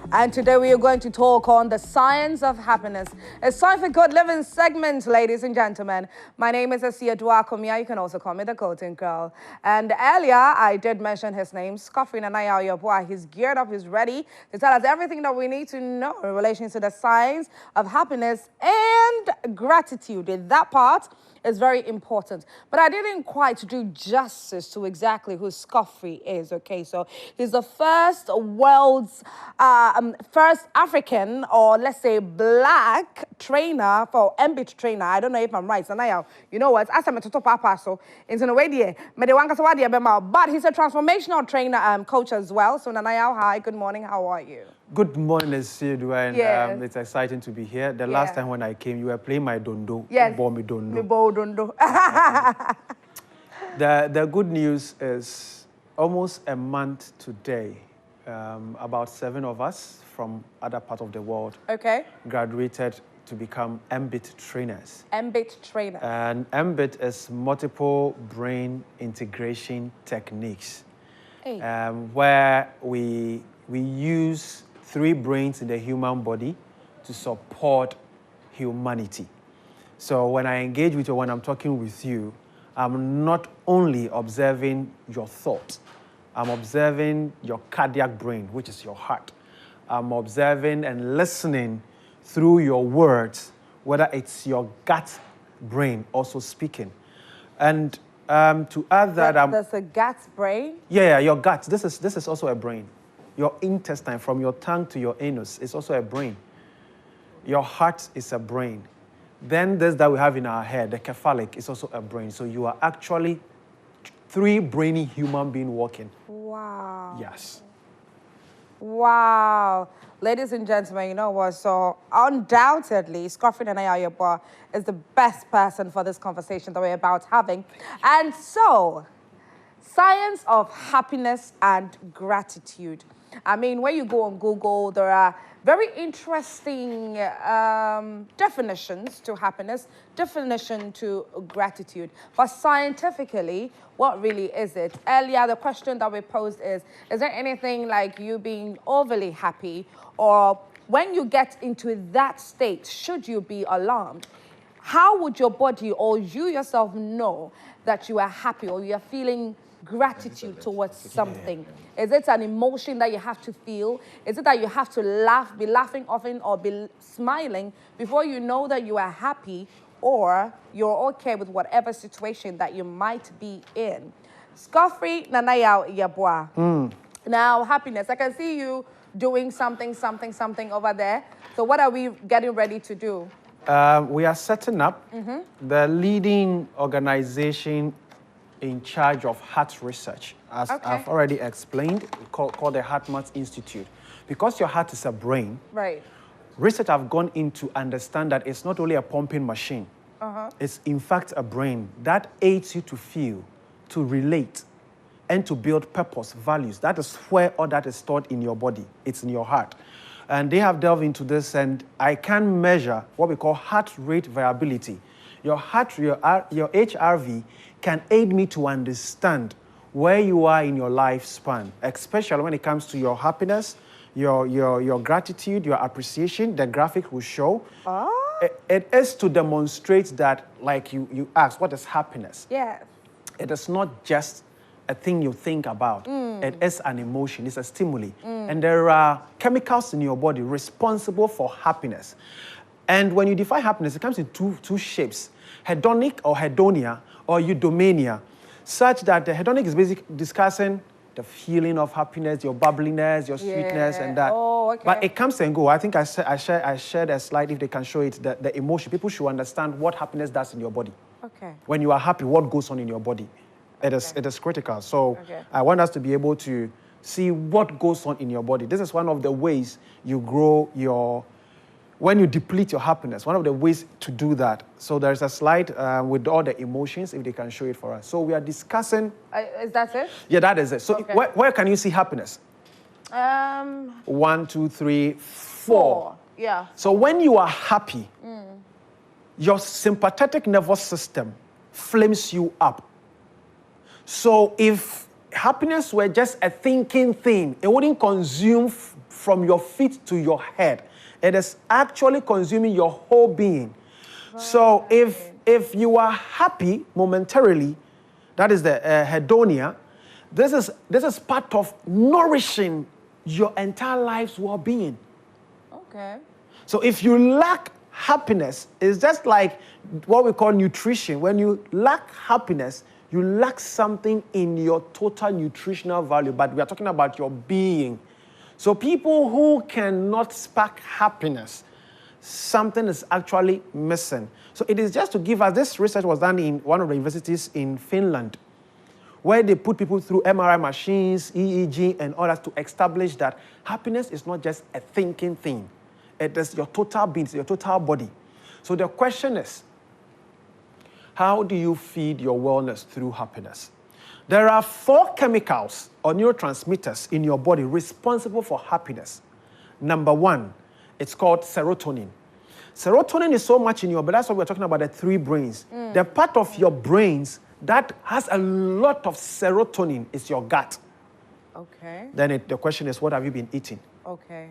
And today we are going to talk on the science of happiness. It's time for Good Living segment, ladies and gentlemen. My name is Asia Duakomia. You can also call me the Coating Girl. And earlier, I did mention his name, Scoffin Nanaya Yabua. He's geared up, he's ready to tell us everything that we need to know in relation to the science of happiness and gratitude. That part is very important. But I didn't quite do justice to exactly who Scoffrey is, okay? So he's the first world's, first African, or let's say black trainer for mBIT trainer. I don't know if I'm right. So now, you know what? As I'm a papa, so in a way, but he's a transformational trainer coach as well. So Nanaya, hi, good morning. How are you? Good morning, Sidhu, and Yes. it's exciting to be here. The last time when I came, you were playing my dondo. Yes. You bought me dondo. Me bow dondo. The good news is almost a month today, about 7 of us from other parts of the world graduated to become mBIT trainers. mBIT trainer. And mBIT is multiple brain integration techniques, where we use 3 brains in the human body to support humanity. So when I engage with you, when I'm talking with you, I'm not only observing your thought, I'm observing your cardiac brain, which is your heart. I'm observing and listening through your words, whether it's your gut brain also speaking. And to add that... There's a gut brain? Yeah, your gut. This is also a brain. Your intestine, from your tongue to your anus, is also a brain. Your heart is a brain. Then this that we have in our head, the cephalic, is also a brain. So you are actually 3 brainy human beings walking. Wow. Yes. Wow. Ladies and gentlemen, you know what? So undoubtedly, Scoffin and Ayayaba is the best person for this conversation that we're about having. And so, science of happiness and gratitude. I mean, when you go on Google, there are very interesting definitions to happiness, definition to gratitude. But scientifically, what really is it? Earlier, the question that we posed is there anything like you being overly happy, or when you get into that state, should you be alarmed? How would your body or you yourself know that you are happy or you are feeling gratitude towards something? Is it an emotion that you have to feel? Is it that you have to laugh, be laughing often, or be smiling before you know that you are happy or you're okay with whatever situation that you might be in? Scoffrey Nanaya Yabwa. Now, happiness. I can see you doing something over there. So what are we getting ready to do? We are setting up the leading organization in charge of heart research, as I've already explained, called the HeartMath Institute. Because your heart is a brain, research have gone into understand that it's not only a pumping machine, it's in fact a brain that aids you to feel, to relate, and to build purpose, values. That is where all that is stored in your body. It's in your heart. And they have delved into this, and I can measure what we call heart rate variability. Your HRV can aid me to understand where you are in your lifespan, especially when it comes to your happiness, your gratitude, your appreciation. The graphic will show. It is to demonstrate that, like you asked, what is happiness? Yeah. It is not just a thing you think about. It is an emotion, it's a stimuli. And there are chemicals in your body responsible for happiness. And when you define happiness, it comes in two shapes: hedonic or hedonia, or eudaimonia, such that the hedonic is basically discussing the feeling of happiness, your bubbliness, your sweetness, and that. But it comes and goes. I think I shared a slide, if they can show it, the emotion. People should understand what happiness does in your body. When you are happy, what goes on in your body? It is critical. So I want us to be able to see what goes on in your body. This is one of the ways you grow when you deplete your happiness, one of the ways to do that. So there's a slide with all the emotions, if they can show it for us. So we are discussing... Is that it? Yeah, that is it. So where can you see happiness? 1, 2, 3, 4. Yeah. So when you are happy, your sympathetic nervous system flames you up. So if happiness were just a thinking thing, it wouldn't consume from your feet to your head. It is actually consuming your whole being. Right. So if you are happy momentarily, that is the hedonia, this is part of nourishing your entire life's well-being. Okay. So if you lack happiness, it's just like what we call nutrition. When you lack happiness, you lack something in your total nutritional value, but we are talking about your being. So people who cannot spark happiness, something is actually missing. So it is just to give us, this research was done in one of the universities in Finland, where they put people through MRI machines, EEG, and all that to establish that happiness is not just a thinking thing. It is your total being, your total body. So the question is, how do you feed your wellness through happiness? There are 4 chemicals or neurotransmitters in your body responsible for happiness. Number 1, it's called serotonin. Serotonin is so much in your body. That's why we're talking about the 3 brains. The part of your brains that has a lot of serotonin is your gut. Okay. Then the question is, what have you been eating? Okay.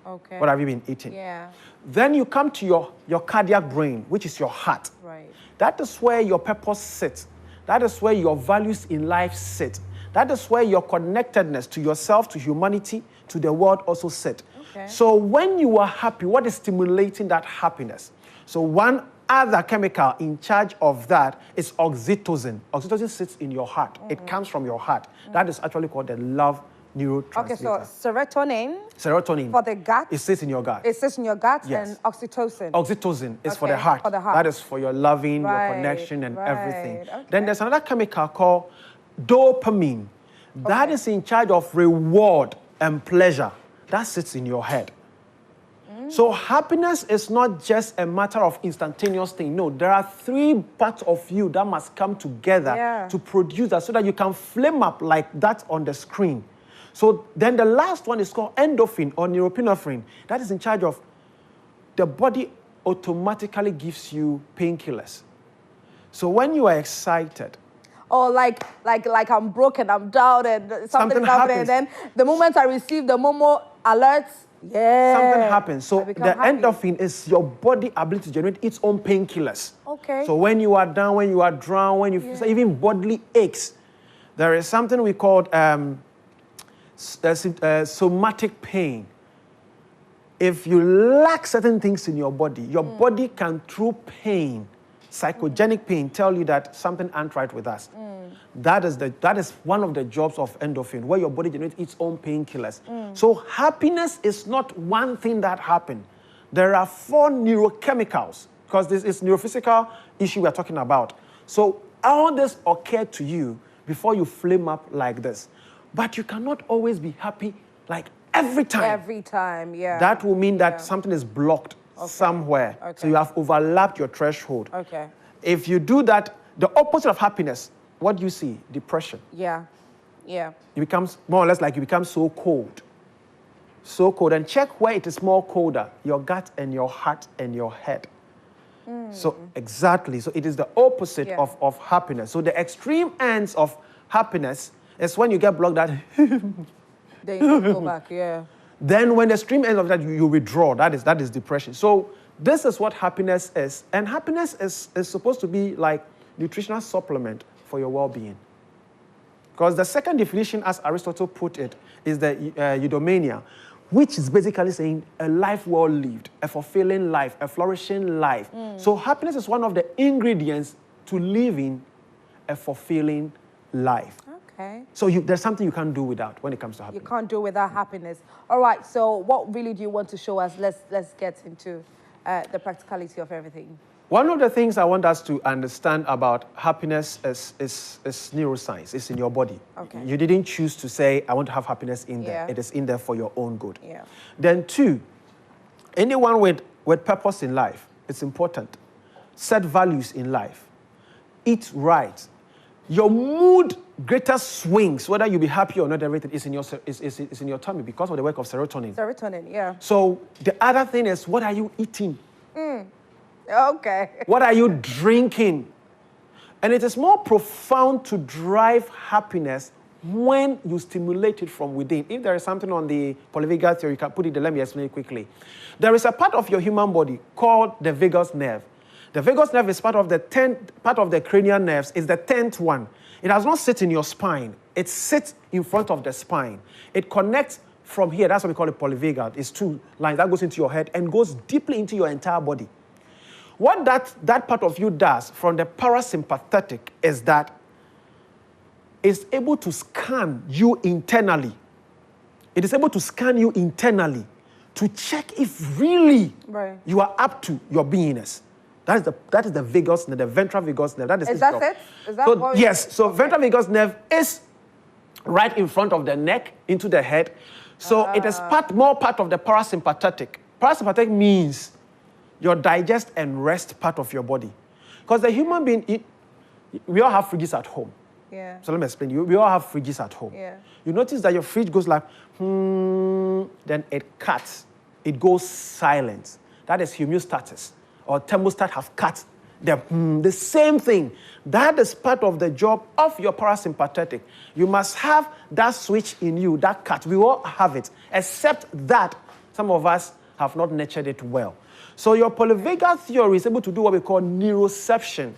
Okay. What have you been eating? Yeah. Then you come to your cardiac brain, which is your heart. Right. That is where your purpose sits. That is where your values in life sit. That is where your connectedness to yourself, to humanity, to the world also sit. Okay. So when you are happy, what is stimulating that happiness? So one other chemical in charge of that is oxytocin. Oxytocin sits in your heart. It comes from your heart. That is actually called the love neurotransmitter. Okay, so serotonin. Serotonin. For the gut. It sits in your gut. It sits in your gut. Yes. And oxytocin. Oxytocin is for the heart. For the heart. That is for your loving, Right, your connection, and everything. Okay. Then there's another chemical called dopamine. That is in charge of reward and pleasure. That sits in your head. So happiness is not just a matter of instantaneous thing. No, there are 3 parts of you that must come together to produce that so that you can flame up like that on the screen. So then the last one is called endorphin or norepinephrine. That is in charge of the body automatically gives you painkillers. So when you are excited, or like I'm broken, I'm down, and something's happening. And then the moment I receive the Momo alerts, something happens. So the happy. endorphin is your body ability to generate its own painkillers. Okay. So when you are down, when you are drowned, when you feel even bodily aches, there is something we call somatic pain. If you lack certain things in your body can, through pain, psychogenic pain, tell you that something ain't right with us. That is one of the jobs of endorphin, where your body generates its own painkillers. So happiness is not one thing that happened. There are 4 neurochemicals, because this is neurophysical issue we're talking about. So all this occurred to you before you flame up like this. But you cannot always be happy like every time. Every time, yeah. That will mean that something is blocked somewhere. Okay. So you have overlapped your threshold. Okay. If you do that, the opposite of happiness, what do you see? Depression. Yeah. Yeah. It becomes more or less like you become so cold. So cold. And check where it is more colder, your gut and your heart and your head. So exactly. So it is the opposite of happiness. So the extreme ends of happiness is when you get blocked out. Then you go back, Then when the extreme ends of that, you withdraw. That is depression. So this is what happiness is. And happiness is supposed to be like nutritional supplement for your well-being. Because the second definition, as Aristotle put it, is the eudaimonia, which is basically saying a life well lived, a fulfilling life, a flourishing life. So happiness is one of the ingredients to living a fulfilling life. Okay. So there's something you can't do without when it comes to happiness. You can't do without happiness. All right, so what really do you want to show us? Let's get into the practicality of everything. One of the things I want us to understand about happiness is neuroscience. It's in your body. Okay. You didn't choose to say, I want to have happiness in there. It is in there for your own good. Yeah. Then 2, anyone with purpose in life, it's important. Set values in life. Eat right. Your mood greatest swings, whether you be happy or not, everything is in your tummy because of the work of serotonin. Serotonin, yeah. So the other thing is, what are you eating? Okay. What are you drinking? And it is more profound to drive happiness when you stimulate it from within. If there is something on the polyvagal theory, you can put it there. Let me explain it quickly. There is a part of your human body called the vagus nerve. The vagus nerve is part of the cranial nerves. It's the 10th one. It does not sit in your spine. It sits in front of the spine. It connects from here. That's what we call it polyvagal. It's 2 lines that goes into your head and goes deeply into your entire body. What that part of you does from the parasympathetic is that it's able to scan you internally. It is able to scan you internally to check if really you are up to your beingness. That is the vagus nerve, the ventral vagus nerve. That is that job. it? Is that so, yes. So ventral vagus nerve is right in front of the neck into the head. So it is more part of the parasympathetic. Parasympathetic means your digest and rest part of your body. Because the human being, we all have fridges at home. Yeah. So let me explain you. We all have fridges at home. Yeah. You notice that your fridge goes like, then it cuts. It goes silent. That is homeostasis or thermostat have cut. The same thing. That is part of the job of your parasympathetic. You must have that switch in you, that cut. We all have it, except that some of us have not nurtured it well. So your polyvagal theory is able to do what we call neuroception.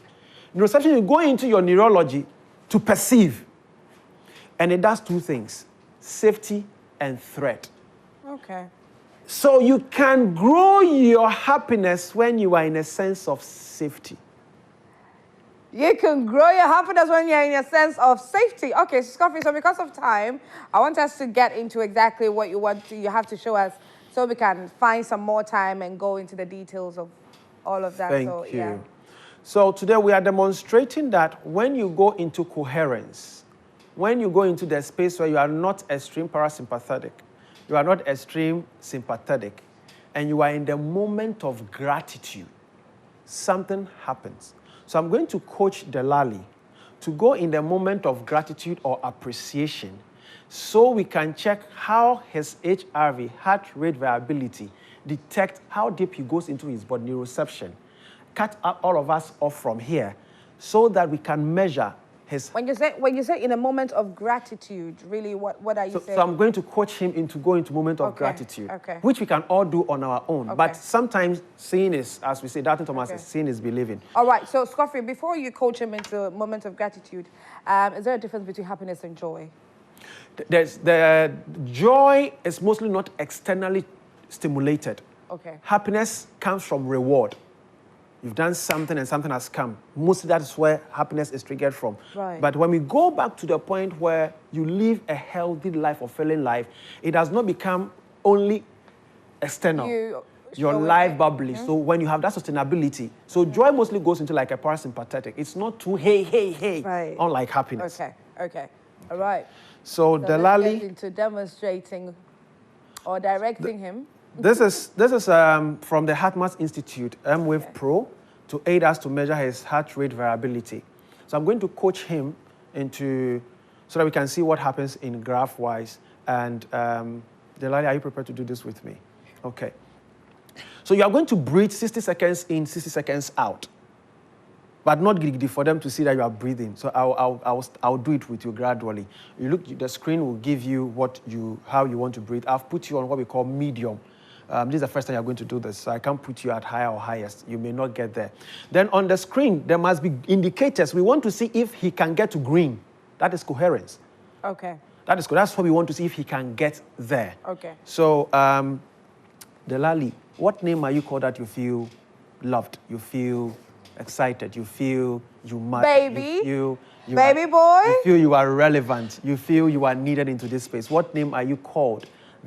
Neuroception, you go into your neurology to perceive. And it does 2 things, safety and threat. Okay. So you can grow your happiness when you are in a sense of safety. You can grow your happiness when you're in a sense of safety. Okay, so Scoffy, so because of time, I want us to get into exactly what you have to show us so we can find some more time and go into the details of all of that. Thank you. Yeah. So today we are demonstrating that when you go into coherence, when you go into the space where you are not extreme parasympathetic, you are not extreme sympathetic, and you are in the moment of gratitude, something happens. So I'm going to coach Delali to go in the moment of gratitude or appreciation so we can check how his HRV, heart rate variability, detect how deep he goes into his body, neuroception. Cut all of us off from here so that we can measure his... When you say in a moment of gratitude, really, what are you saying? So I'm going to coach him into going into moment of gratitude, which we can all do on our own. But sometimes seeing is, as we say, Dr. Thomas, is seeing is believing. All right, so Scoffrey, before you coach him into a moment of gratitude, is there a difference between happiness and joy? The joy is mostly not externally stimulated. Okay. Happiness comes from reward. You've done something and something has come. Mostly that's where happiness is triggered from. Right. But when we go back to the point where you live a healthy life or fulfilling life, it does not become only external. Your life bubbly. So when you have that sustainability, so joy mostly goes into like a parasympathetic. It's not too hey, unlike happiness. Okay. All right. So Delali, let's get into demonstrating or directing him. This is from the HeartMath Institute, mWave Pro, to aid us to measure his heart rate variability. So I'm going to coach him into, so that we can see what happens in graph-wise. And Delali, are you prepared to do this with me? Okay. So you are going to breathe 60 seconds in, 60 seconds out, but not giddy for them to see that you are breathing. So I'll do it with you gradually. You look, the screen will give you how you want to breathe. I've put you on what we call medium. This is the first time you're going to do this, so I can't put you at higher or highest. You may not get there. Then on the screen, there must be indicators. We want to see if he can get to green. That is coherence. Okay. That's what we want to see if he can get there. Okay. So, Delali, what name are you called that you feel loved, you feel excited, you feel you matter? Baby. Baby boy. You feel you are relevant. You feel you are needed into this space. What name are you called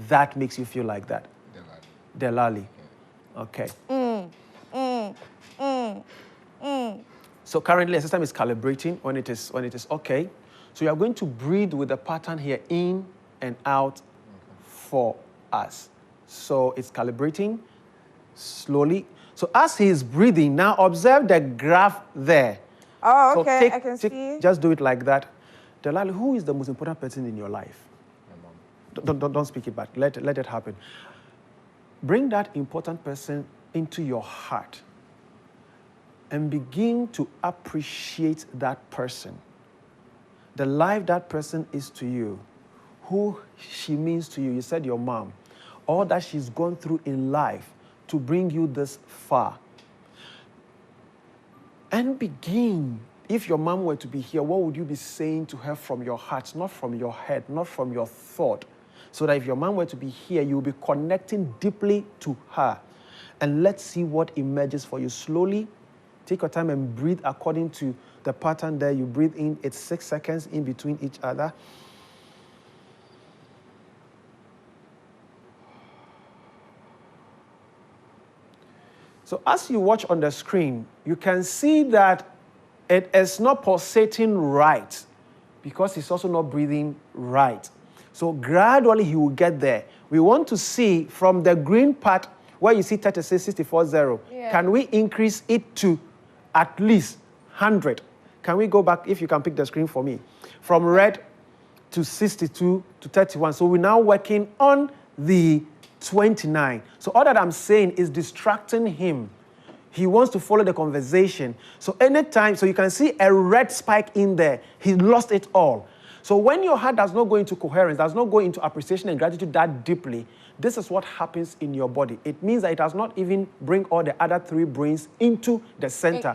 that makes you feel like that? Delali. Okay. So currently, the system is calibrating when it is okay. So you are going to breathe with the pattern here, in and out for us. So it's calibrating slowly. So as he is breathing, now observe the graph there. Oh, okay, I can see. Just do it like that. Delali, who is the most important person in your life? My mom. Don't speak it back. Let it happen. Bring that important person into your heart and begin to appreciate that person, the life that person is to you, who she means to you. You said your mom, all that she's gone through in life to bring you this far. And begin, if your mom were to be here, what would you be saying to her from your heart, not from your head, not from your thought? So that if your mom were to be here, you'll be connecting deeply to her. And let's see what emerges for you. Slowly, take your time and breathe according to the pattern there. You breathe in, it's 6 seconds in between each other. So as you watch on the screen, you can see that it is not pulsating right because he's also not breathing right. So gradually he will get there. We want to see from the green part where you see 36, 64, 0, can we increase it to at least 100? Can we go back, if you can pick the screen for me, from red to 62 to 31. So we're now working on the 29. So all that I'm saying is distracting him. He wants to follow the conversation. So anytime, so you can see a red spike in there. He lost it all. So when your heart does not go into coherence, does not go into appreciation and gratitude that deeply, this is what happens in your body. It means that it does not even bring all the other 3 brains into the center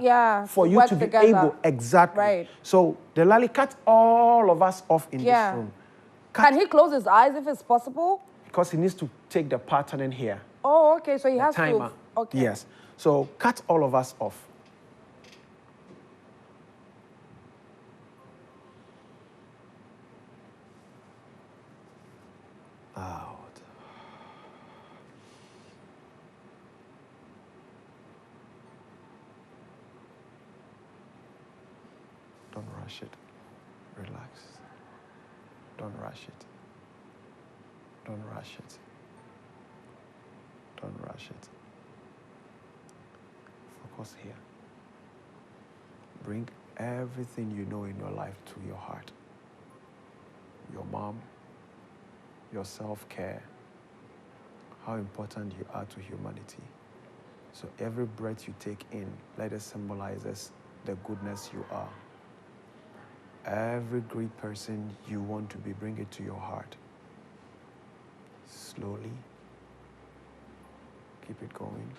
for you to be able, exactly. Right. So the Lali cut all of us off in this room. Can he close his eyes if it's possible? Because he needs to take the pattern in here. Oh, okay. So he has timer. to. Okay. Yes. So cut all of us off. Out. Don't rush it. Relax. Don't rush it. Don't rush it. Don't rush it. Focus here. Bring everything you know in your life to your heart. Your mom, your self-care, how important you are to humanity. So every breath you take in, let it symbolize the goodness you are. Every great person you want to be, bring it to your heart. Slowly. Keep it going.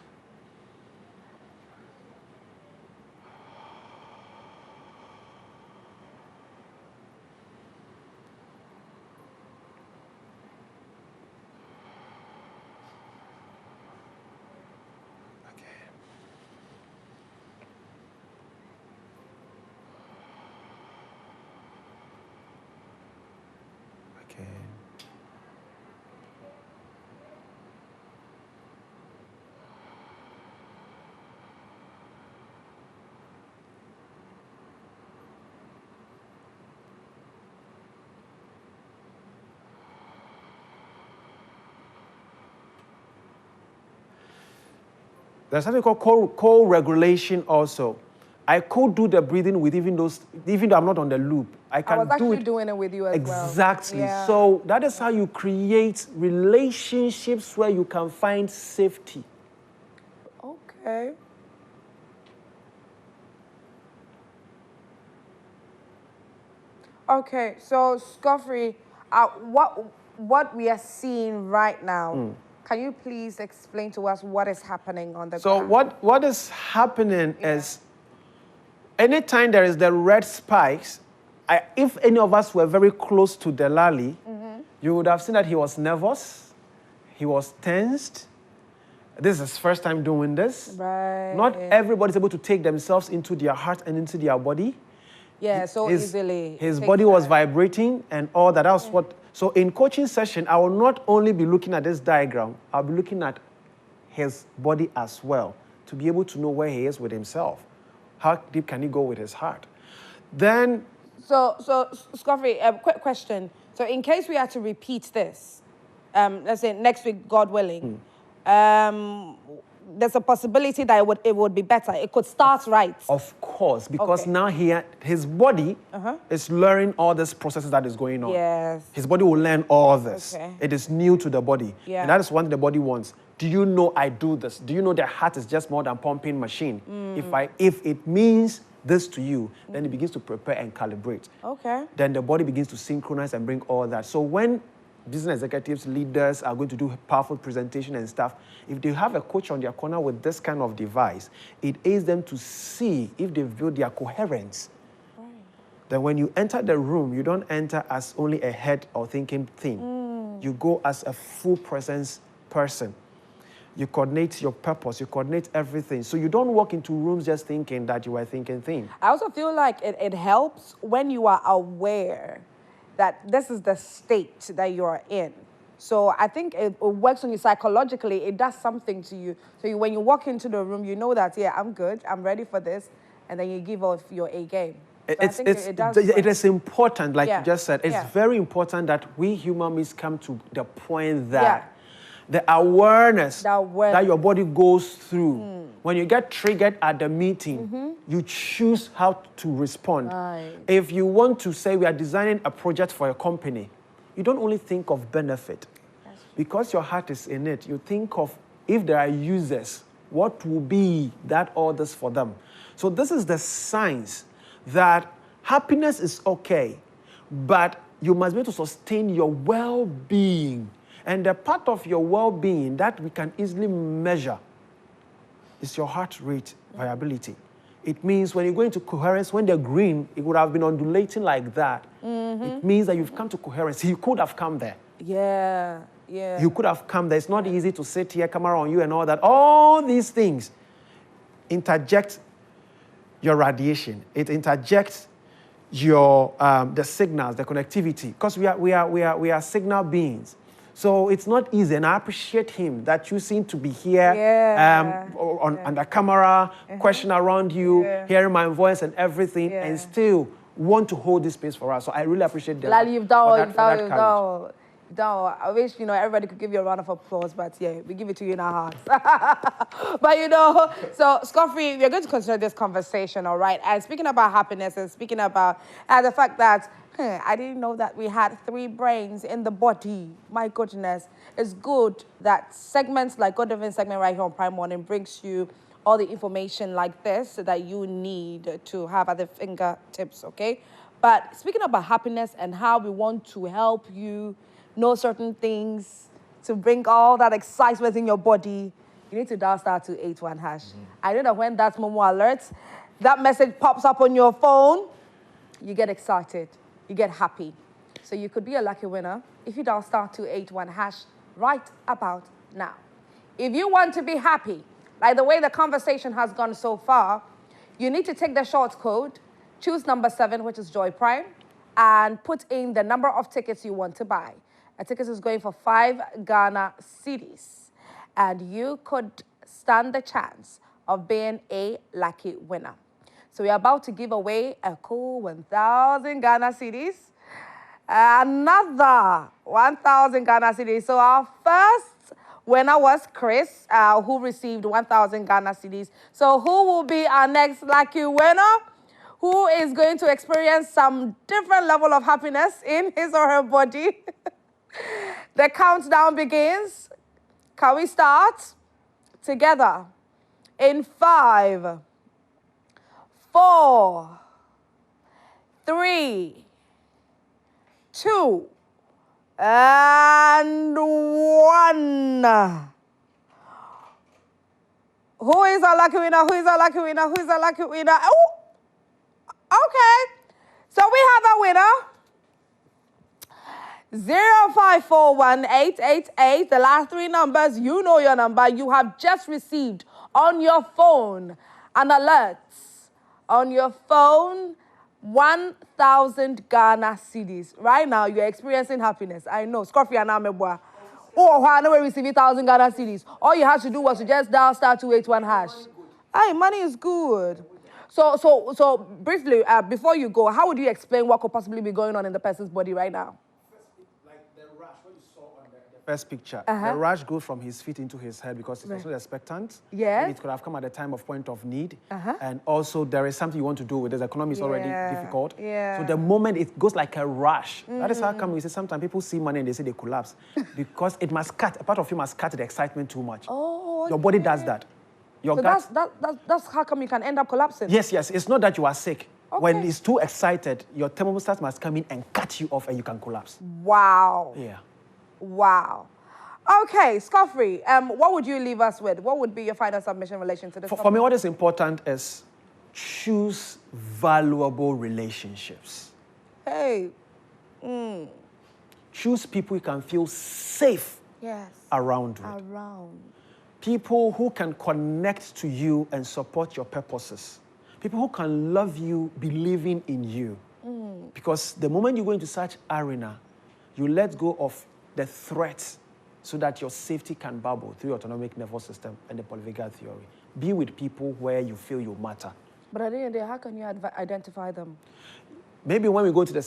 There's something called co-regulation also. I could do the breathing with even though I'm not on the loop. I can I was actually do it doing it with you as well. Exactly. Yeah. So that is how you create relationships where you can find safety. Okay. Okay, so Scoffrey, what we are seeing right now, can you please explain to us what is happening on the ground? So what is happening is, anytime there is the red spikes, if any of us were very close to Delali, you would have seen that he was nervous, he was tensed. This is his first time doing this. Right. Not everybody is able to take themselves into their heart and into their body. Yeah, so easily. His body was vibrating and all that. That was what. So in coaching session, I will not only be looking at this diagram, I'll be looking at his body as well to be able to know where he is with himself. How deep can he go with his heart? Then. So Scoffrey, quick question. So in case we had to repeat this, let's say next week, God willing, there's a possibility that it would be better. It could start right. Of course, because now his body is learning all these processes that is going on. Yes. His body will learn all this. Okay. It is new to the body. Yeah. And that is what the body wants. Do you know I do this? Do you know the heart is just more than pumping machine? If it means this to you, then it begins to prepare and calibrate. Okay. Then the body begins to synchronize and bring all that. So when business executives, leaders are going to do powerful presentation and stuff, if they have a coach on their corner with this kind of device, it aids them to see if they've built their coherence. Right. Then when you enter the room, you don't enter as only a head or thinking thing. You go as a full presence person. You coordinate your purpose, you coordinate everything. So you don't walk into rooms just thinking that you are thinking things. I also feel like it helps when you are aware that this is the state that you're in. So I think it works on you psychologically. It does something to you. So when you walk into the room, you know that, yeah, I'm good, I'm ready for this, and then you give off your A game. So it is important, like you just said, it's very important that we human beings come to the point that the awareness that your body goes through. When you get triggered at the meeting, you choose how to respond. Right. If you want to say we are designing a project for a company, you don't only think of benefit. Because your heart is in it, you think of if there are users, what will be that orders for them. So this is the science that happiness is okay, but you must be able to sustain your well-being. And the part of your well-being that we can easily measure is your heart rate variability. It means when you go into coherence, when they're green, it would have been undulating like that. It means that you've come to coherence. You could have come there. Yeah. You could have come there. It's not easy to sit here, camera on you and all that. All these things interject your radiation. It interjects your the signals, the connectivity, because we are signal beings. So it's not easy, and I appreciate him that you seem to be here on the camera, question around you, hearing my voice and everything, and still want to hold this space for us. So I really appreciate that. Like you've done. I wish, everybody could give you a round of applause, but yeah, we give it to you in our hearts. But, so Scoffrey, we're going to continue this conversation, all right? And speaking about happiness and speaking about the fact that I didn't know that we had 3 brains in the body. My goodness. It's good that segments like Good Living segment right here on Prime Morning brings you all the information like this that you need to have at the fingertips, okay? But speaking about happiness and how we want to help you know certain things to bring all that excitement in your body, you need to dial *281#. I know that when that Momo alert, that message pops up on your phone, you get excited. You get happy. So you could be a lucky winner if you dial *281# right about now. If you want to be happy, like the way the conversation has gone so far, you need to take the short code, choose number 7, which is Joy Prime, and put in the number of tickets you want to buy. A ticket is going for 5 Ghana cedis, and you could stand the chance of being a lucky winner. So we're about to give away a cool 1,000 Ghana cedis. Another 1,000 Ghana cedis. So our first winner was Chris, who received 1,000 Ghana cedis. So who will be our next lucky winner? Who is going to experience some different level of happiness in his or her body? The countdown begins. Can we start? Together. In 5, 4, 3, 2, and 1. Who is our lucky winner? Who is our lucky winner? Who is our lucky winner? Oh, okay. So we have a winner. 0541888. The last 3 numbers, you know your number. You have just received on your phone an alert. On your phone, 1,000 Ghana cedis. Right now, you're experiencing happiness. I know. Scoffy and Ameboa. Oh, I know we receive 1,000 Ghana cedis. All you had to do was to just dial *281#. Hey, money is good. So briefly, before you go, how would you explain what could possibly be going on in the person's body right now? first picture, the rash goes from his feet into his head because it's also expectant. Yes. And it could have come at a time of point of need. And also there is something you want to do with it. The economy is already difficult. So the moment it goes like a rash, that is how come we say sometimes people see money and they say they collapse. Because it must cut, a part of you must cut the excitement too much. Oh, Your body does that. Your so gut, that's how come you can end up collapsing? Yes. It's not that you are sick. When it's too excited, your thermostat must come in and cut you off and you can collapse. Wow. Yeah. Wow. Okay, Scoffrey, what would you leave us with? What would be your final submission in relation to this? For me, what is important is choose valuable relationships. Hey. Choose people you can feel safe around with. People who can connect to you and support your purposes. People who can love you, believing in you. Because the moment you go into such arena, you let go of the threats so that your safety can bubble through your autonomic nervous system and the polyvagal theory. Be with people where you feel you matter. But at the end of the day, how can you identify them? Maybe when we go to the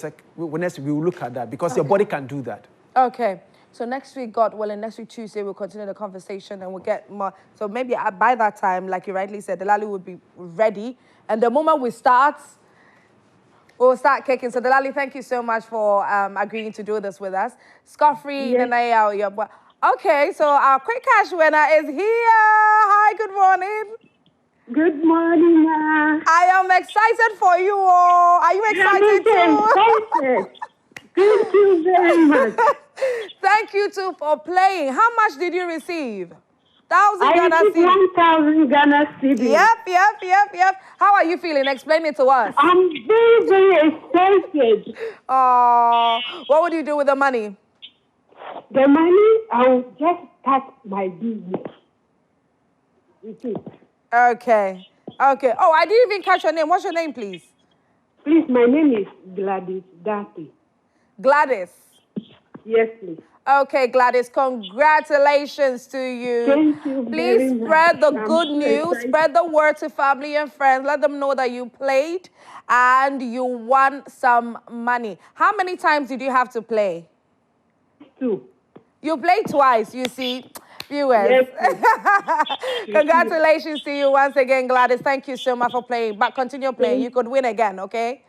next week, we will look at that because your body can do that. Okay. So next week, God willing, next week Tuesday, we'll continue the conversation and we'll get more. So maybe by that time, like you rightly said, Delali would be ready. And the moment we start, we'll start kicking. So Delali, thank you so much for agreeing to do this with us. Scoffrey, okay, so our quick cash winner is here. Hi, good morning. Good morning, Ma. I am excited for you all. Are you excited too? Thank you very much. Thank you too for playing. How much did you receive? 1,000 Ghana I received 1,000 Ghana cedis. Yep. How are you feeling? Explain it to us. I'm very, very excited. What would you do with the money? The money, I will just start my business with it. Okay. Oh, I didn't even catch your name. What's your name, please? Please, my name is Gladys Dati. Gladys? Yes, please. Okay, Gladys, congratulations to you. Thank you. Please spread the good news, excited. spread the word to family and friends. Let them know that you played and you won some money. How many times did you have to play? 2. You played twice, you see. Viewers. Yes, Congratulations to you once again, Gladys. Thank you so much for playing. But continue playing. You could win again, okay?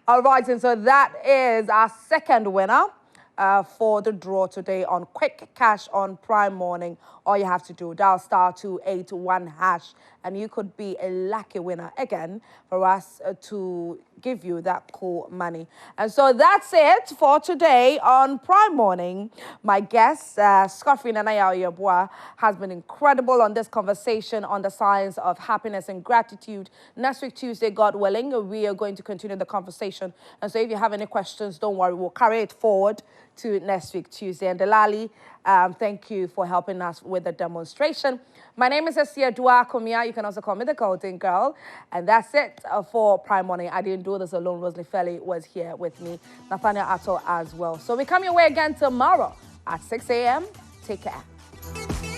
All right, and so that is our second winner for the draw today on Quick Cash on Prime Morning. All you have to do, dial *281#, and you could be a lucky winner again for us to give you that cool money. And so that's it for today on Prime Morning. My guest, Scoffrey Nanaya, has been incredible on this conversation on the science of happiness and gratitude. Next week, Tuesday, God willing, we are going to continue the conversation. And so if you have any questions, don't worry, we'll carry it forward to next week, Tuesday. And Delali, thank you for helping us with the demonstration. My name is Asia Duakomia. You can also call me the Golden Girl. And that's it for Prime Morning. I didn't do this alone. Rosalie Felly was here with me. Nathaniel Atto as well. So we come your way again tomorrow at 6 a.m. Take care.